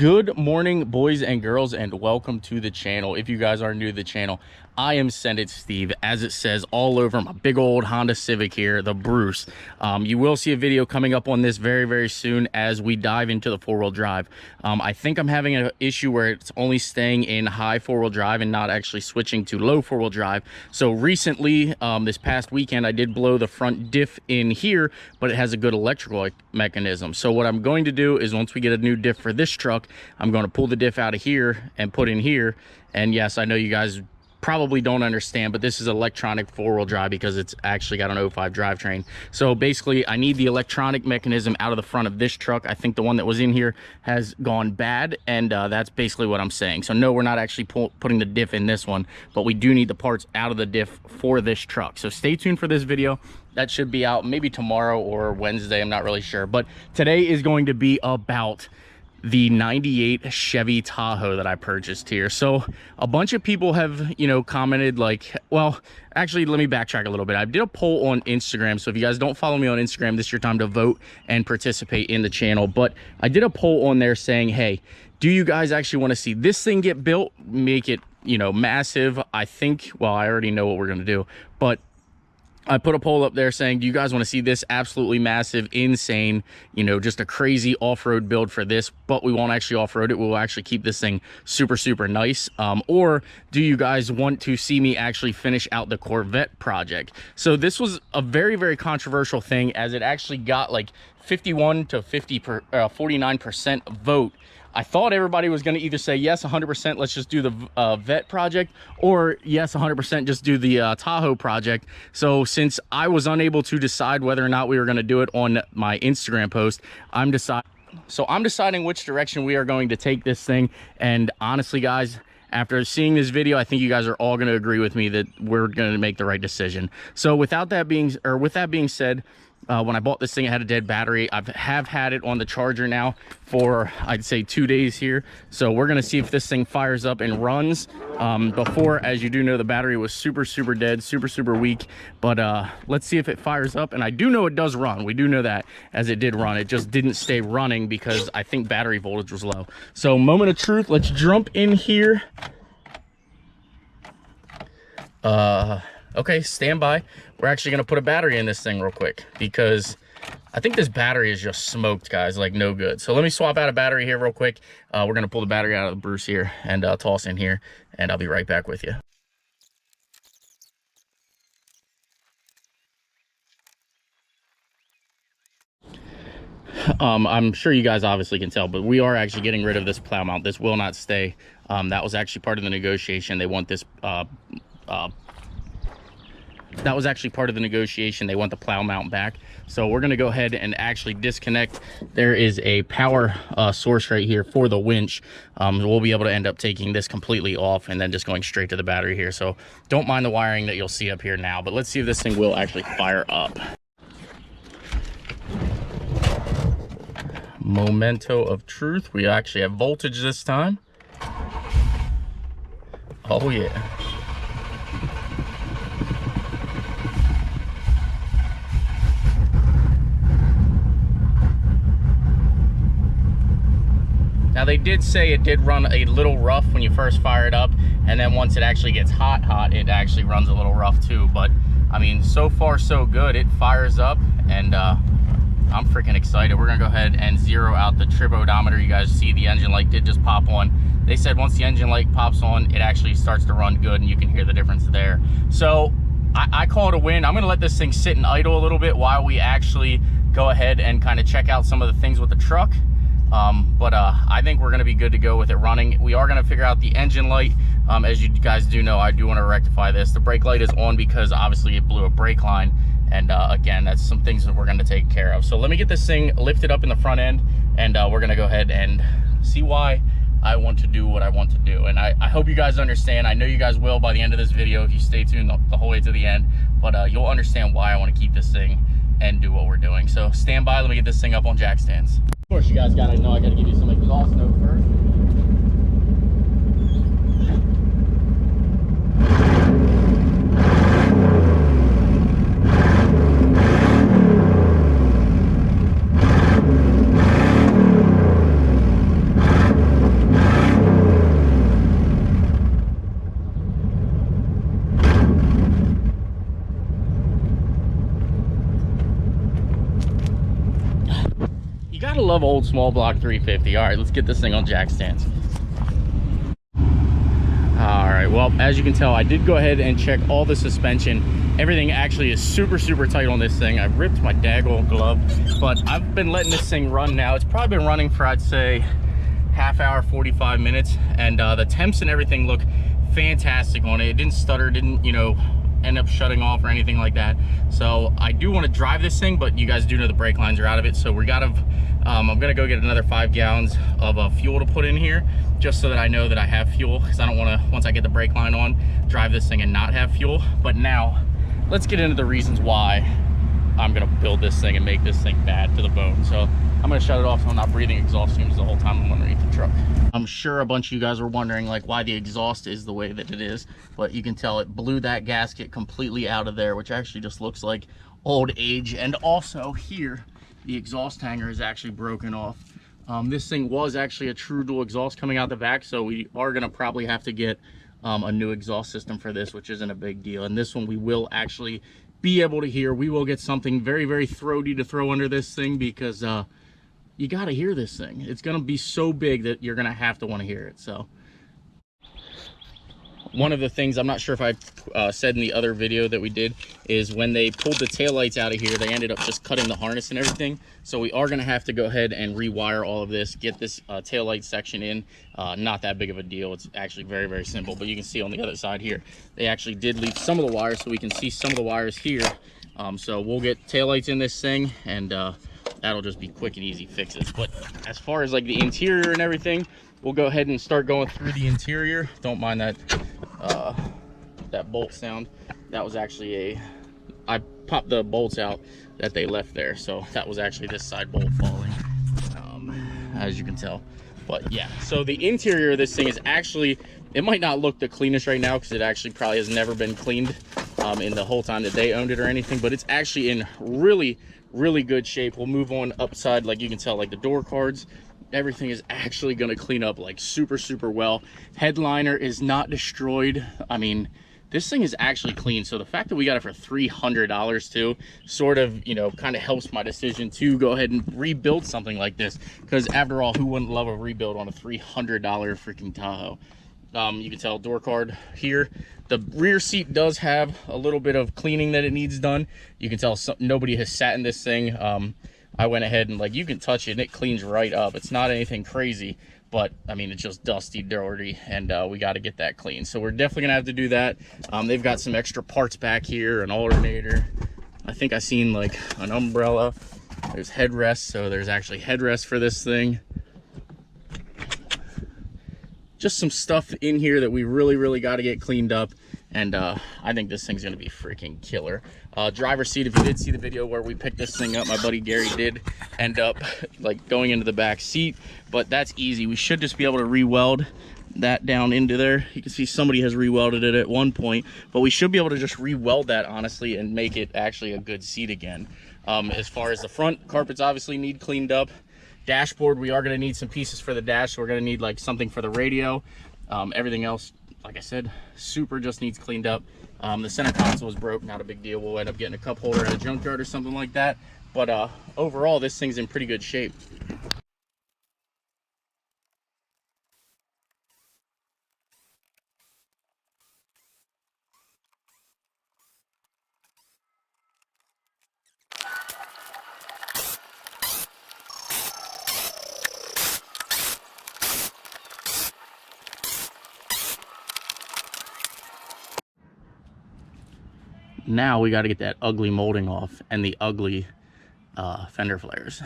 Good morning, boys and girls, and welcome to the channel. If you guys are new to the channel, I am SendIt Steve, as it says all over my big old Honda Civic here, the Bruce. You will see a video coming up on this very soon as we dive into the four-wheel drive. I think I'm having an issue where it's only staying in high four-wheel drive and not actually switching to low four-wheel drive. So recently, this past weekend, I did blow the front diff in here, but it has a good electrical mechanism. So what I'm going to do is once we get a new diff for this truck, I'm going to pull the diff out of here and put in here. And yes, I know you guys probably don't understand, but this is electronic four-wheel drive because it's actually got an 05 drivetrain. So basically I need the electronic mechanism out of the front of this truck. I think the one that was in here has gone bad, and that's basically what I'm saying. So no, we're not actually putting the diff in this one, but we do need the parts out of the diff for this truck. So stay tuned for this video. That should be out maybe tomorrow or Wednesday, I'm not really sure, but today is going to be about the 98 Chevy Tahoe that I purchased here. So a bunch of people have, commented like, well, actually, let me backtrack a little bit. I did a poll on Instagram. So if you guys don't follow me on Instagram, this is your time to vote and participate in the channel. But I did a poll on there saying, hey, do you guys actually want to see this thing get built, make it, massive? I think, well, I already know what we're going to do, but I put a poll up there saying, do you guys want to see this absolutely massive, insane, just a crazy off-road build for this, but we won't actually off-road it. We'll actually keep this thing super nice. Or do you guys want to see me actually finish out the Corvette project? So this was a very controversial thing, as it actually got like 51 to 49% vote. I thought everybody was going to either say yes 100%, let's just do the vet project, or yes 100%, just do the Tahoe project. So since I was unable to decide whether or not we were going to do it on my Instagram post, I'm deciding which direction we are going to take this thing. And honestly, guys, after seeing this video, I think you guys are all going to agree with me that we're going to make the right decision. So with that being said, when I bought this thing, it had a dead battery. I have had it on the charger now for, I'd say, 2 days here. So we're going to see if this thing fires up and runs. Before, as you do know, the battery was super dead, super weak. But let's see if it fires up. And I do know it does run. We do know that, as it did run. It just didn't stay running because I think battery voltage was low. So moment of truth, let's jump in here. Okay, stand by. We're actually going to put a battery in this thing real quick because I think this battery is just smoked, guys, like no good. So let me swap out a battery here real quick. We're going to pull the battery out of the Bruce here and toss in here, and I'll be right back with you. I'm sure you guys obviously can tell, but we are actually getting rid of this plow mount. This will not stay. That was actually part of the negotiation. They want this that was actually part of the negotiation. They want the plow mount back. So we're going to go ahead and actually disconnect. There is a power source right here for the winch. We'll be able to end up taking this completely off and then just going straight to the battery here. So don't mind the wiring that you'll see up here now, but let's see if this thing will actually fire up. Memento of truth. We actually have voltage this time. Oh yeah. Now they did say it did run a little rough when you first fire it up, and then once it actually gets hot, it actually runs a little rough too. But I mean, so far so good. It fires up, and I'm freaking excited. We're gonna go ahead and zero out the trip odometer. You guys see the engine light did just pop on. They said once the engine light pops on, it actually starts to run good, and you can hear the difference there. So I call it a win. I'm gonna let this thing sit and idle a little bit while we actually go ahead and kind of check out some of the things with the truck. But I think we're going to be good to go with it running. We are going to figure out the engine light. As you guys do know, I do want to rectify this. The brake light is on because obviously it blew a brake line. And again, that's some things that we're going to take care of. So let me get this thing lifted up in the front end, and we're going to go ahead and see why I want to do what I want to do. And I hope you guys understand. I know you guys will by the end of this video if you stay tuned the whole way to the end. But you'll understand why I want to keep this thing and do what we're doing. So stand by. Let me get this thing up on jack stands. Of course, you guys gotta know I gotta give you some exhaust note first. Gotta love old small block 350. All right, let's get this thing on jack stands. All right, well, as you can tell, I did go ahead and check all the suspension. Everything actually is super, super tight on this thing. I ripped my daggone glove, but I've been letting this thing run now. It's probably been running for, I'd say, half hour, 45 minutes, and the temps and everything look fantastic on it. It didn't stutter, didn't, you know, end up shutting off or anything like that. So I do want to drive this thing, but you guys do know the brake lines are out of it, so we gotta I'm gonna go get another 5 gallons of fuel to put in here, just so that I know that I have fuel, because I don't want to, once I get the brake line on, drive this thing and not have fuel. But now let's get into the reasons why I'm gonna build this thing and make this thing bad to the bone. So I'm gonna shut it off so I'm not breathing exhaust fumes the whole time I'm underneath the truck. I'm sure a bunch of you guys were wondering like why the exhaust is the way that it is, but you can tell it blew that gasket completely out of there, which actually just looks like old age. And also here, the exhaust hanger is actually broken off. This thing was actually a true dual exhaust coming out the back, so we are gonna probably have to get a new exhaust system for this, which isn't a big deal. And this one we will actually be able to hear. We will get something very, very throaty to throw under this thing, because you gotta hear this thing. It's gonna be so big that you're gonna have to want to hear it. So one of the things, I'm not sure if I said in the other video that we did, is when they pulled the taillights out of here, they ended up just cutting the harness and everything. So we are gonna have to go ahead and rewire all of this, get this taillight section in. Not that big of a deal. It's actually very, very simple, but you can see on the other side here, they actually did leave some of the wires, so we can see some of the wires here. So we'll get taillights in this thing, and that'll just be quick and easy fixes. But as far as like the interior and everything, we'll go ahead and start going through the interior. Don't mind that that bolt sound. That was actually I popped the bolts out that they left there, so that was actually this side bolt falling, as you can tell. But yeah, so the interior of this thing is actually, it might not look the cleanest right now because it actually probably has never been cleaned in the whole time that they owned it or anything, but it's actually in really, really good shape. We'll move on upside, like you can tell, like the door cards, everything is actually going to clean up like super, super well. Headliner is not destroyed. I mean, this thing is actually clean. So the fact that we got it for $300 too, sort of, you know, kind of helps my decision to go ahead and rebuild something like this, because after all, who wouldn't love a rebuild on a $300 freaking Tahoe? You can tell door card here. The rear seat does have a little bit of cleaning that it needs done. You can tell nobody has sat in this thing. I went ahead and, like, you can touch it and it cleans right up. It's not anything crazy, but I mean, it's just dusty, dirty, and we got to get that clean. So we're definitely gonna have to do that. They've got some extra parts back here, an alternator. I think I seen like an umbrella. There's headrests, so there's actually headrests for this thing. Just some stuff in here that we really, really got to get cleaned up. And I think this thing's gonna be freaking killer. Driver's seat, if you did see the video where we picked this thing up, my buddy Gary did end up like going into the back seat, but that's easy. We should just be able to re-weld that down into there. You can see somebody has re-welded it at one point, but we should be able to just re-weld that honestly and make it actually a good seat again. As far as the front, carpets obviously need cleaned up. Dashboard, we are gonna need some pieces for the dash, so we're gonna need like something for the radio. Everything else, like I said, super just needs cleaned up. The center console is broke, not a big deal. We'll end up getting a cup holder at a junkyard or something like that. But overall, this thing's in pretty good shape. Now we got to get that ugly molding off and the ugly fender flares.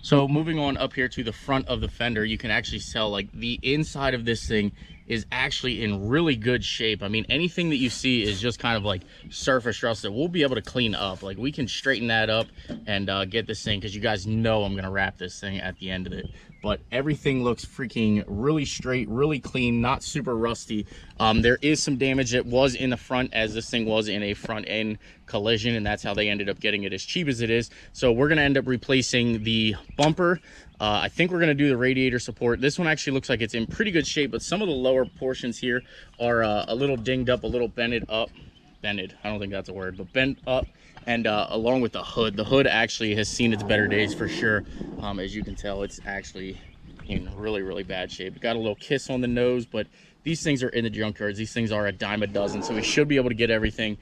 So moving on up here to the front of the fender, you can actually tell like the inside of this thing is actually in really good shape. I mean, anything that you see is just kind of like surface rust that we'll be able to clean up. Like we can straighten that up and get this thing, because you guys know I'm gonna wrap this thing at the end of it. But everything looks freaking really straight, really clean, not super rusty. There is some damage that was in the front, as this thing was in a front end collision, and that's how they ended up getting it as cheap as it is. So we're gonna end up replacing the bumper. I think we're going to do the radiator support. This one actually looks like it's in pretty good shape, but some of the lower portions here are a little dinged up, a little bended up. Bended, I don't think that's a word, but bent up. And along with the hood actually has seen its better days for sure. As you can tell, it's actually in really bad shape. It got a little kiss on the nose, but these things are in the junkyards. These things are a dime a dozen, so we should be able to get everything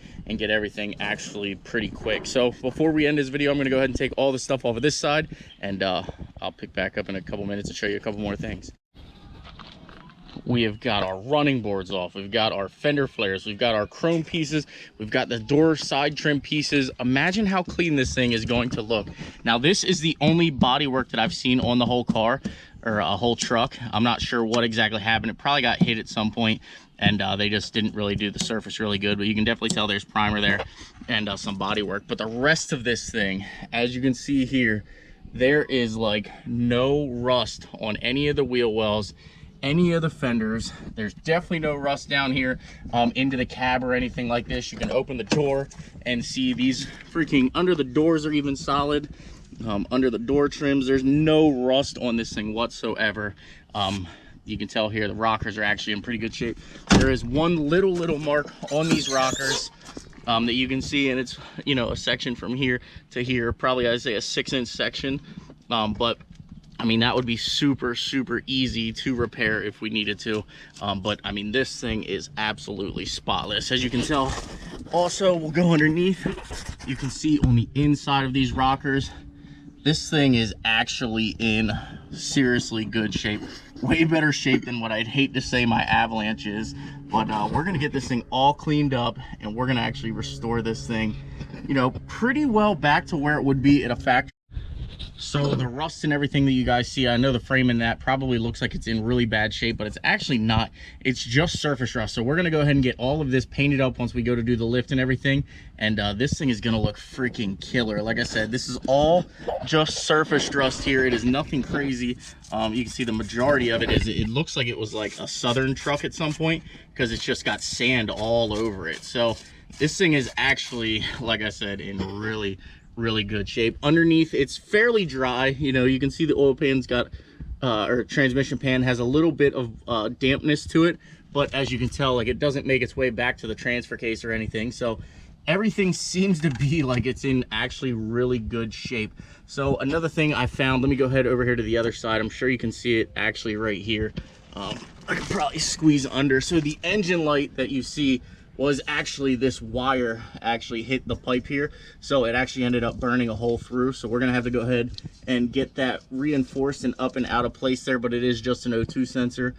actually pretty quick. So before we end this video, I'm going to go ahead and take all the stuff off of this side, and I'll pick back up in a couple minutes to show you a couple more things. We have got our running boards off, we've got our fender flares, we've got our chrome pieces, we've got the door side trim pieces. Imagine how clean this thing is going to look. Now this is the only body work that I've seen on the whole car, or a whole truck. I'm not sure what exactly happened. It probably got hit at some point, and they just didn't really do the surface really good, but you can definitely tell there's primer there and some body work. But the rest of this thing, as you can see here, there is like no rust on any of the wheel wells, any of the fenders. There's definitely no rust down here into the cab or anything like this. You can open the door and see these freaking under the doors are even solid. Under the door trims, there's no rust on this thing whatsoever. You can tell here the rockers are actually in pretty good shape. There is one little mark on these rockers that you can see, and it's, you know, a section from here to here, probably I'd say a 6-inch section, but I mean, that would be super easy to repair if we needed to. But I mean, this thing is absolutely spotless. As you can tell, also, we'll go underneath. You can see on the inside of these rockers, this thing is actually in seriously good shape. Way better shape than what I'd hate to say my Avalanche is. But we're gonna get this thing all cleaned up, and we're gonna actually restore this thing, you know, pretty well back to where it would be at a factory. So the rust and everything that you guys see, I know the frame in that probably looks like it's in really bad shape, but it's actually not. It's just surface rust. So we're gonna go ahead and get all of this painted up once we go to do the lift and everything, and this thing is gonna look freaking killer. Like I said, this is all just surface rust here. It is nothing crazy. You can see the majority of it is, it looks like it was like a Southern truck at some point, because it's just got sand all over it. So this thing is actually, like I said, in really good shape. Underneath, it's fairly dry. You know, you can see the oil pan's got or transmission pan has a little bit of dampness to it, but as you can tell, like, it doesn't make its way back to the transfer case or anything. So everything seems to be like it's in actually really good shape. So another thing I found, let me go ahead over here to the other side. I'm sure you can see it actually right here. I could probably squeeze under. So the engine light that you see was actually, this wire actually hit the pipe here, so it actually ended up burning a hole through. So we're gonna have to go ahead and get that reinforced and up and out of place there, but it is just an O2 sensor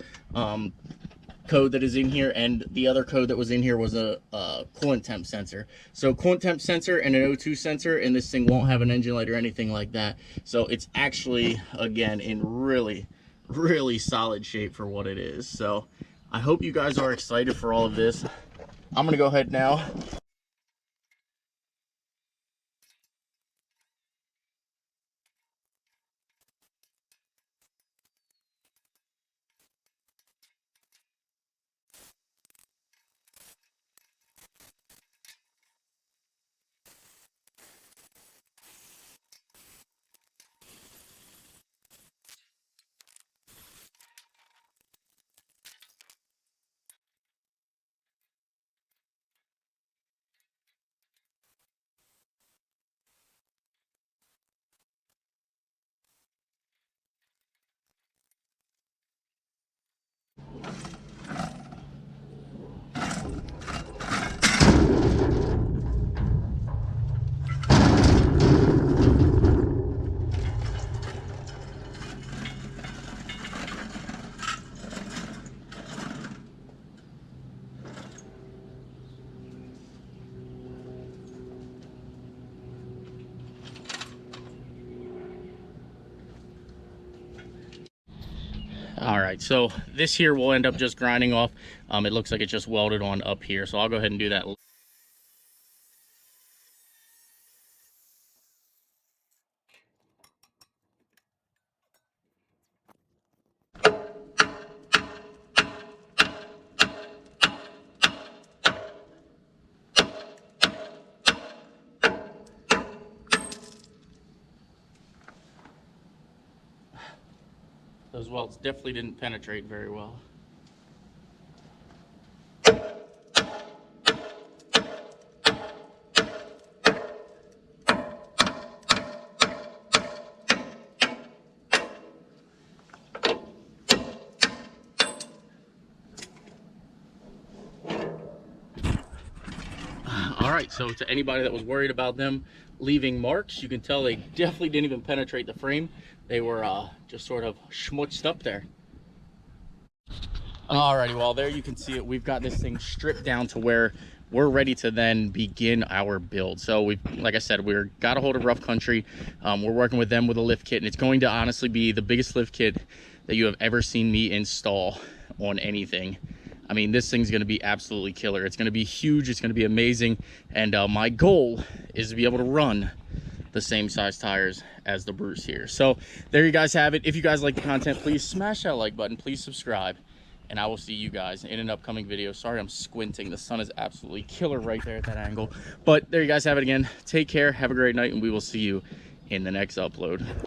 code that is in here, and the other code that was in here was a coolant temp sensor. So coolant temp sensor and an O2 sensor, and this thing won't have an engine light or anything like that. So it's actually, again, in really solid shape for what it is. So I hope you guys are excited for all of this. I'm gonna go ahead now. All right, so this here will end up just grinding off. It looks like it's just welded on up here, so I'll go ahead and do that. As well, it definitely didn't penetrate very well. All right, so to anybody that was worried about them leaving marks, you can tell they definitely didn't even penetrate the frame. They were just sort of schmutzed up there. Alrighty, well, there you can see it. We've got this thing stripped down to where we're ready to then begin our build. So we've, like I said, we're got a hold of Rough Country. We're working with them with a lift kit, and it's going to honestly be the biggest lift kit that you have ever seen me install on anything. I mean, this thing's going to be absolutely killer. It's going to be huge. It's going to be amazing. And my goal is to be able to run the same size tires as the Bruce here. So there you guys have it. If you guys like the content, please smash that like button. Please subscribe. And I will see you guys in an upcoming video. Sorry, I'm squinting. The sun is absolutely killer right there at that angle. But there you guys have it again. Take care. Have a great night. And we will see you in the next upload.